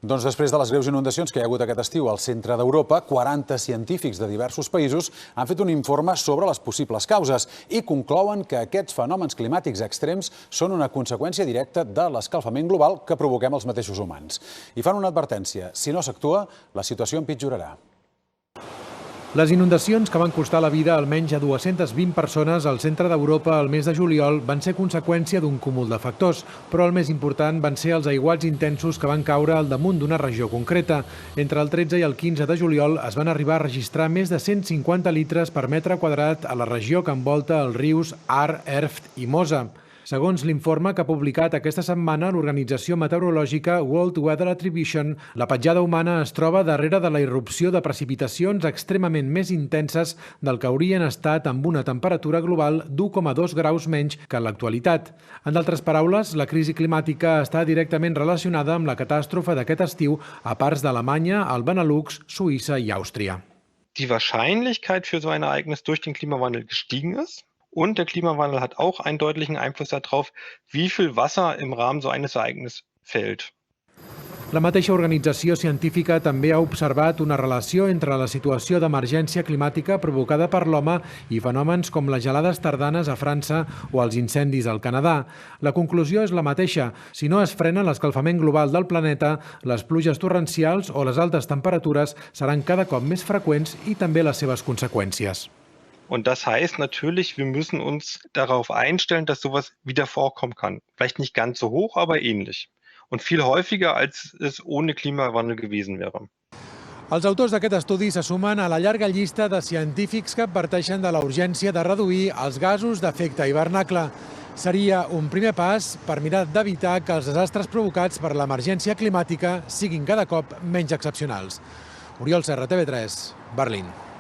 Doncs després de les greus inundacions que hi ha hagut aquest estiu al centre d'Europa, 40 científics de diversos països han fet un informe sobre les possibles causes i conclouen que aquests fenòmens climàtics extrems són una conseqüència directa de l'escalfament global que provoquem els mateixos humans. I fan una advertència: si no s'actua, la situació empitjorarà. Les inundacions que van costar la vida almenys a 220 persones al centre d'Europa el mes de juliol van ser conseqüència d'un cúmul de factors, però el més important van ser els aiguats intensos que van caure al damunt d'una regió concreta. Entre el 13 i el 15 de juliol es van arribar a registrar més de 150 litres per metre quadrat a la regió que envolta els rius Ahr, Erft i Mosa. Segons l'informe que ha publicat aquesta setmana l'organització meteorològica World Weather Attribution, la petjada humana es troba darrere de la irrupció de precipitacions extremament més intenses del que haurien estat amb una temperatura global d'1,2 graus menys que en l'actualitat. En d'altres paraules, la crisi climàtica està directament relacionada amb la catàstrofe d'aquest estiu a parts d'Alemanya, el Benelux, Suïssa i Àustria. Die Wahrscheinlichkeit für so ein Ereignis durch den Klimawandel gestiegen ist. Und der Klimawandel hat auch einen deutlichen Einfluss darauf, wie viel Wasser im Rahmen so eines Ereignisses fällt. La mateixa organització científica també ha observat una relació entre la situació d'emergència climàtica provocada per l'home i fenòmens com les gelades tardanes a França o els incendis al Canadà. La conclusió és la mateixa. Si no es frena l'escalfament global del planeta, les pluges torrencials o les altes temperatures seran cada cop més freqüents i també les seves conseqüències. Und das heißt natürlich, wir müssen uns darauf einstellen, dass sowas wieder vorkommen kann. Vielleicht nicht ganz so hoch, aber ähnlich. Und viel häufiger, als es ohne Klimawandel gewesen wäre. Els autors d'aquest estudi se sumen a la llarga llista de científics que adverteixen de la urgència de reduir els gasos d'efecte hivernacle. Seria un primer pas per mirar d'evitar que els desastres provocats per l'emergència climàtica siguin cada cop menys excepcionals. Oriol Serra, TV3, Berlín.